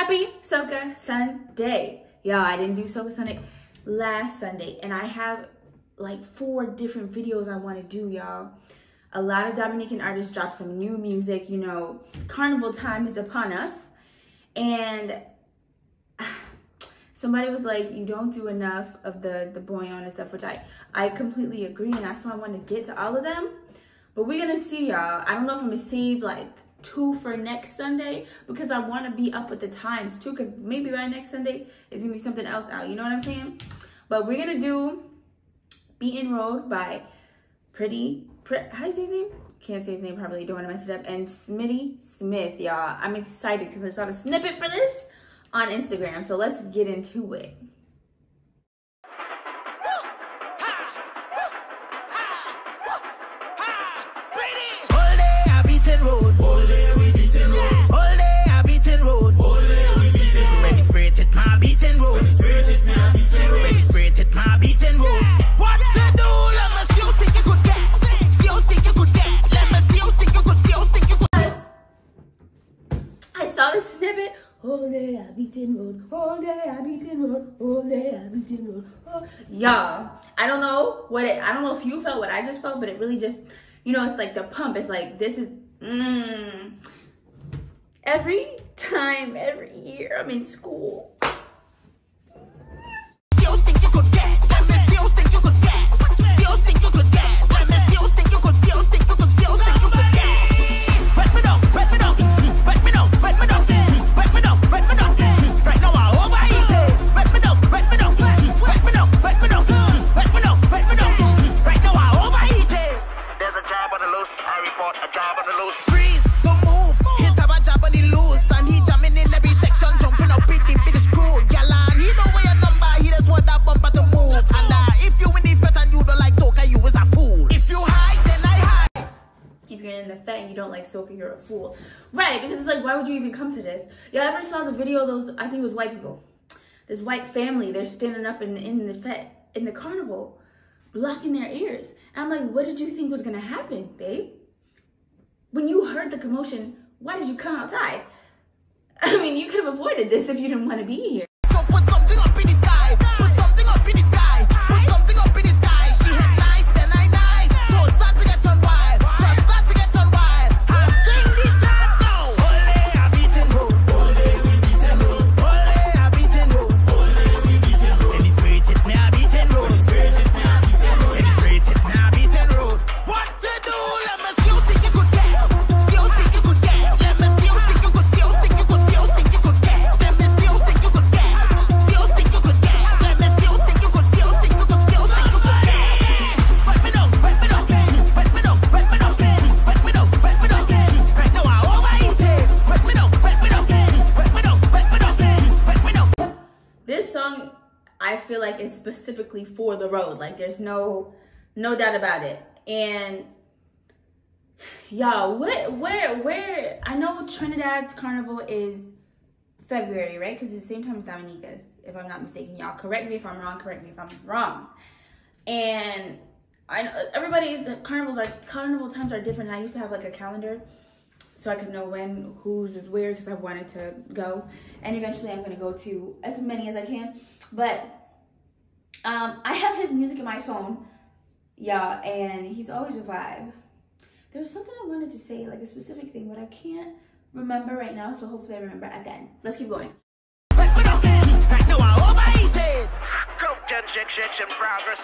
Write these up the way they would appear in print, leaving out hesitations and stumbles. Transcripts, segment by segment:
Happy SOCA Sunday. Y'all, I didn't do SOCA Sunday last Sunday, and I have like 4 different videos I want to do, y'all. A lot of Dominican artists dropped some new music. You know, carnival time is upon us, and somebody was like, you don't do enough of the bouillon and stuff, which I completely agree, and that's why I want to get to all of them. But we're gonna see, y'all. I don't know if I'm gonna save like 2 for next Sunday, because I want to be up with the times too, because maybe by next Sunday it's gonna be something else out, you know what I'm saying? But we're gonna do Beatin Road by Preedy. How do you say his name? Can't say his name properly, don't want to mess it up. And Smiddy Smith, y'all. I'm excited because I saw the snippet for this on Instagram, so let's get into it. All day I Beatin Road, all day we Beatin Road, all day I Beatin Road, all day we Beatin Road. When the spirit hit my Beatin Road, when the spirit hit my Beatin Road, when the spirit hit my Beatin Road. What to do? Let me see how stick you could get, see how stick you could get. Let me see how stick you could, see how stick you could. I saw the snippet. All day I Beatin Road, all day I Beatin Road, all day I Beatin Road. Oh. Y'all, I don't know if you felt what I just felt, but it really just, you know, it's like the pump. It's like, this is, every time, every year I'm in school. See how stick you could get, let me see how stick you could get, see how stick you could get, let me see how stick you could, see how stick you could, see how stick you could get. Wet me down, wet me down, wet me down, wet me down, wet me down, wet me down. Right now I overeat it. Wet me down, wet me down, wet me down, wet me down, wet me down, wet me down. Right now I overeat it. There's a job on the loose. I report a job on the loose. Freeze, don't move. Hit have a job on the loose, and he jamming in every section, jumping up with the biggest crew. Galan, he know where your number, he just want that bumper to move. And if you in the fet and you don't like soca, you is a fool. If you hide, then I hide. If you're in the fet and you don't like soca, you're a fool. Right, because it's like, why would you even come to this? Y'all ever saw the video of those, I think it was white people. This white family, they're standing up in the fet, in the carnival, blocking their ears. And I'm like, what did you think was gonna happen, babe? When you heard the commotion, why did you come outside? I mean, you could have avoided this if you didn't want to be here. So put something up in the sky, put something up in the sky, put something up in the sky. She hit nice, then I nice. So start to get on wild, just start to get on wild. I'm sing the chant now. All day I Beatin Road, all day we Beatin Road, all day I Beatin Road, all day we Beatin Road. When the spirit hit me, I Beatin Road, when the spirit hit me, I Beatin Road, when the spirit hit me, I Beatin Road. What to do? Let me see how stick you could get, see how stick you could get. Let me see how stick you could, see how stick you could, see how stick you could get. Let me see how stick you could get, see how stick you could get. Let me see how stick you could, see how stick you could, see how stick you could get. Wet me down, wet me down, wet me down, wet me down, wet me down, wet me down. Right now I overeat it. Wet me down, wet me down, wet me down, wet me down, wet me down. This song, I feel like, is specifically for the road. Like, there's no doubt about it. And y'all, where I know Trinidad's carnival is February, right? Because it's the same time as Dominica's, if I'm not mistaken. Y'all correct me if I'm wrong, correct me if I'm wrong. And I know everybody's carnival times are different. And I used to have like a calendar so I could know when whose is where, because I wanted to go. And eventually I'm gonna go to as many as I can. But I have his music in my phone, y'all, and he's always a vibe. There was something I wanted to say, like a specific thing, but I can't remember right now, so hopefully I remember again. Let's keep going. Wet me down. Right now I overeat it. Injection progress.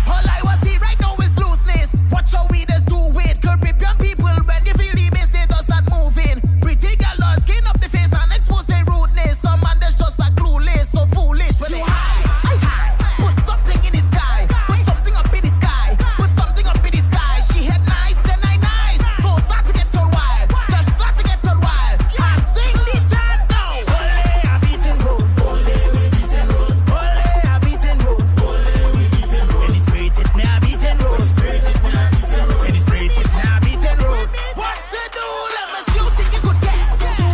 All I want see right now is looseness. Watch how we just do it. Caribbean people, when they feel the bass, they just start moving. Pretty girls skin up the face and expose their rudeness. Some man that's just a clueless, so foolish. When you high, I high. Put something in the sky, put something up in the sky, put something up in the sky. She had nice, then I nice. So start to get all wild, just start to get all wild. And sing the chant now. All day I Beatin Road, all day we Beatin Road, all day I Beatin Road, all day we Beatin Road. When the spirit hit me, I Beatin Road, when the spirit hit me, I Beatin Road, when the spirit hit me, I Beatin Road. What to do? Let me see how stick you could get,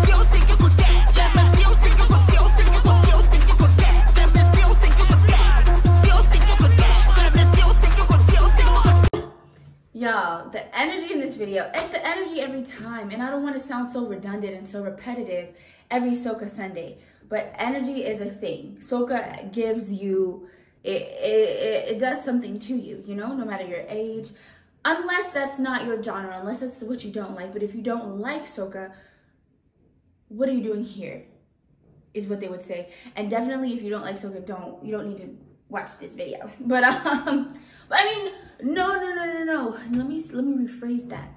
see how stick you could get. Let me see how stick you could, see how stick you could, see how stick you could get. Let me see how stick you could get, see how stick you could get. Let me see how stick you could, see how stick you could. Y'all, the energy in this video, it's the energy every time, and I don't want to sound so redundant and so repetitive every SOCA Sunday. But energy is a thing. SOCA gives you, it does something to you, you know, no matter your age. Unless that's not your genre, unless that's what you don't like. But if you don't like SOCA, what are you doing here? Is what they would say. And definitely if you don't like SOCA, you don't need to watch this video. But I mean, no. Let me rephrase that.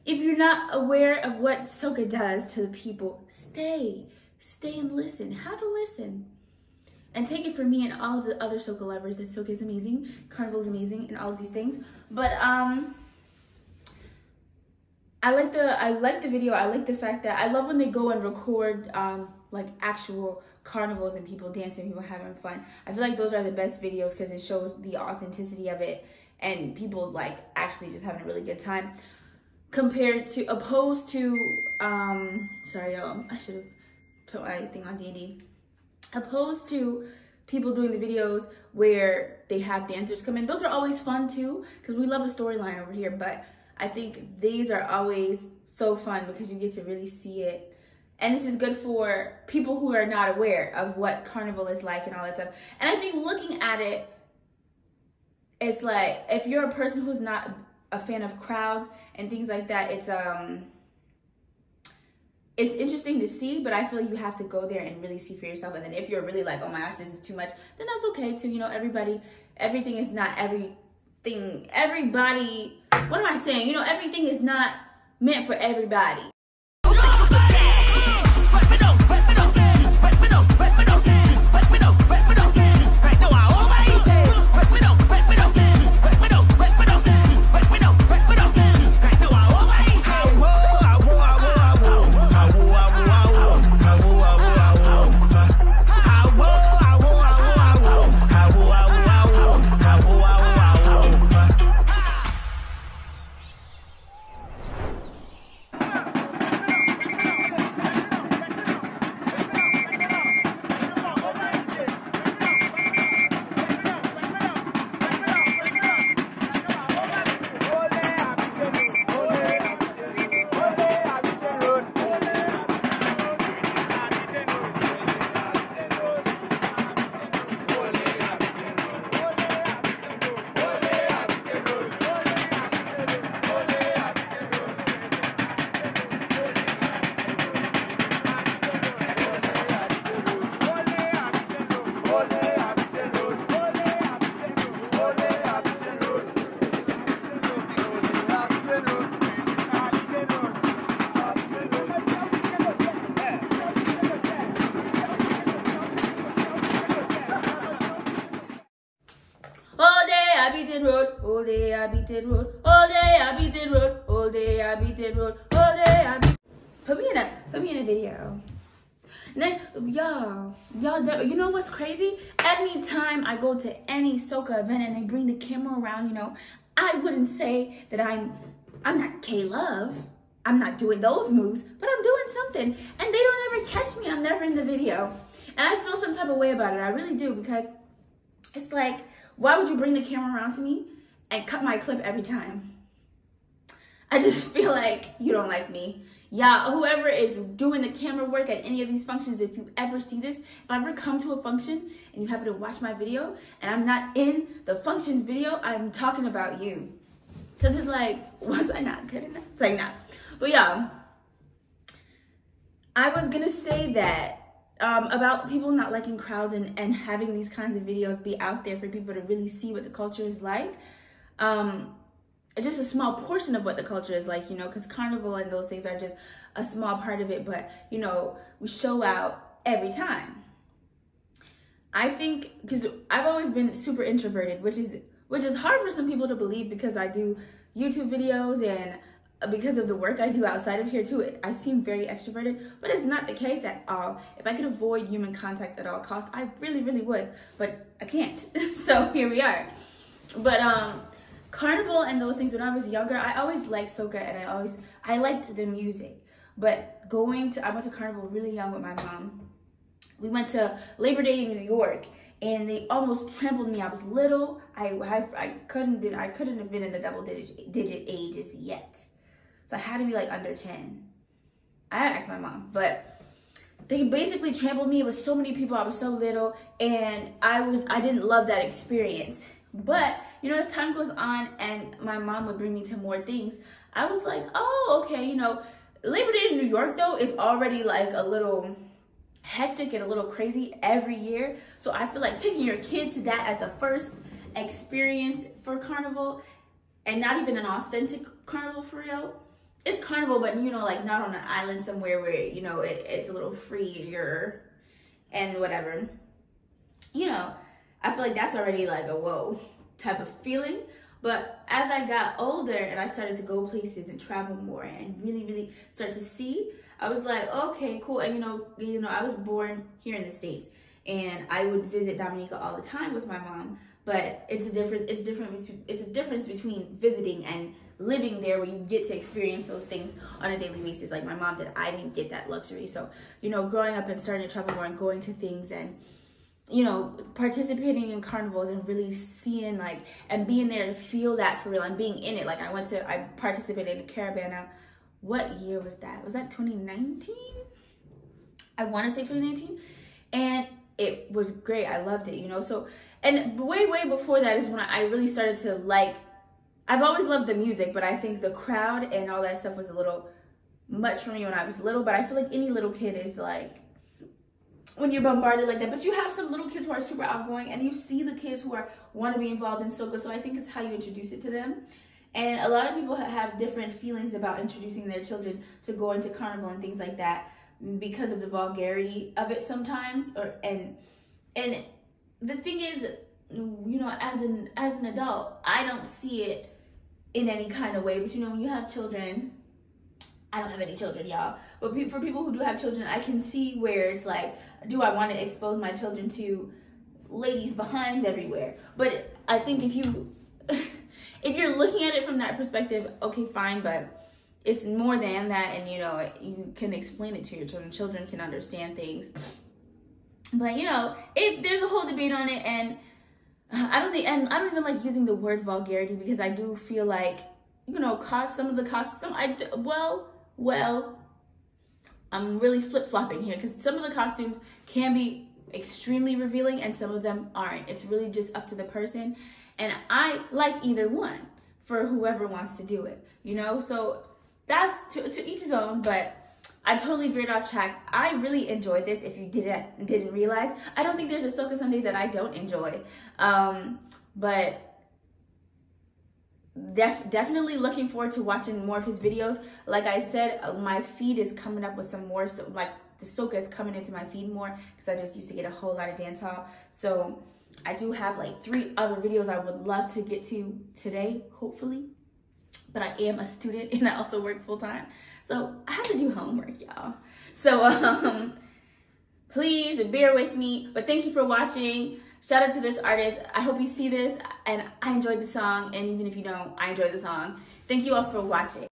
If you're not aware of what SOCA does to the people, stay and listen. How to listen. And take it from me and all of the other SOCA lovers that SOCA is amazing, Carnival is amazing, and all of these things. But I like the video. I like the fact that I love when they go and record like actual carnivals and people dancing, people having fun. I feel like those are the best videos because it shows the authenticity of it and people like actually just having a really good time. Opposed to sorry y'all, I should have put my thing on D&D. Opposed to people doing the videos where they have dancers come in. Those are always fun too, because we love a storyline over here, but I think these are always so fun because you get to really see it. And this is good for people who are not aware of what Carnival is like and all that stuff. And I think looking at it, it's like, if you're a person who's not a fan of crowds and things like that, it's interesting to see, but I feel like you have to go there and really see for yourself. And then if you're really like, oh my gosh, this is too much, then that's okay too. You know, everything is not everything. Everybody, what am I saying? You know, everything is not meant for everybody. All day I Beatin road, all day I Beatin road, all day I Beatin road, all day I Beatin. Put me in a video. And then y'all, you know what's crazy? Anytime I go to any SOCA event and they bring the camera around, you know, I wouldn't say that I'm not K-Love. I'm not doing those moves, but I'm doing something. And they don't ever catch me. I'm never in the video. And I feel some type of way about it. I really do, because it's like, why would you bring the camera around to me and cut my clip every time? I just feel like you don't like me. Yeah, whoever is doing the camera work at any of these functions, if you ever see this, if I ever come to a function and you happen to watch my video and I'm not in the functions video, I'm talking about you. Because it's like, was I not good enough? It's like, nah. But yeah, I was going to say that about people not liking crowds and having these kinds of videos be out there for people to really see what the culture is like. Just a small portion of what the culture is like, you know, because Carnival and those things are just a small part of it. But, you know, we show out every time. I think, because I've always been super introverted, which is hard for some people to believe, because I do YouTube videos and because of the work I do outside of here too. I seem very extroverted, but it's not the case at all. If I could avoid human contact at all costs, I really, really would, but I can't. So here we are. But Carnival and those things, when I was younger, I always liked SOCA and I liked the music. But I went to Carnival really young with my mom. We went to Labor Day in New York, and they almost trampled me. I was little. I couldn't have been in the double digit ages yet. So I had to be like under 10. I had to ask my mom, but they basically trampled me with so many people. I was so little, and I didn't love that experience. But, you know, as time goes on and my mom would bring me to more things, I was like, oh, okay, you know, Labor Day in New York, though, is already like a little hectic and a little crazy every year. So I feel like taking your kid to that as a first experience for Carnival, and not even an authentic Carnival for real. It's Carnival, but, you know, like not on an island somewhere where, you know, it's a little freer and whatever. You know, I feel like that's already like a whoa type of feeling. But as I got older and I started to go places and travel more and really start to see, I was like, okay, cool. And you know, I was born here in the States, and I would visit Dominica all the time with my mom. But it's a difference between visiting and living there, where you get to experience those things on a daily basis. Like my mom did, I didn't get that luxury. So, you know, growing up and starting to travel more and going to things and, you know, participating in carnivals and really seeing like, and being there to feel that for real and being in it. Like I participated in Caravana. What year was that? Was that 2019? I want to say 2019. And it was great. I loved it, you know. So, and way before that is when I really started to like, I've always loved the music, but I think the crowd and all that stuff was a little much for me when I was little. But I feel like any little kid is like, when you're bombarded like that. But you have some little kids who are super outgoing, and you see the kids who want to be involved in SOCA. So I think it's how you introduce it to them. And a lot of people have different feelings about introducing their children to go into Carnival and things like that because of the vulgarity of it sometimes. And the thing is, you know, as an adult, I don't see it in any kind of way. But you know, when you have children, I don't have any children, y'all. But for people who do have children, I can see where it's like, do I want to expose my children to ladies' behinds everywhere? But I think if you're looking at it from that perspective, okay, fine. But it's more than that, and you know, you can explain it to your children. Children can understand things. But you know, there's a whole debate on it, and I don't even like using the word vulgarity, because I do feel like, you know, well, I'm really flip-flopping here, because some of the costumes can be extremely revealing and some of them aren't. It's really just up to the person, and I like either one for whoever wants to do it, you know. So that's to each his own. But I totally veered off track. I really enjoyed this. If you didn't realize, I don't think there's a SOCA Sunday that I don't enjoy. But definitely looking forward to watching more of his videos. Like I said, my feed is coming up with some more, so like the SOCA is coming into my feed more, because I just used to get a whole lot of dancehall. So I do have like 3 other videos I would love to get to today, hopefully. But I am a student and I also work full-time, so I have to do homework, y'all. So please bear with me. But thank you for watching. Shout out to this artist. I hope you see this, and I enjoyed the song, and even if you don't, I enjoyed the song. Thank you all for watching.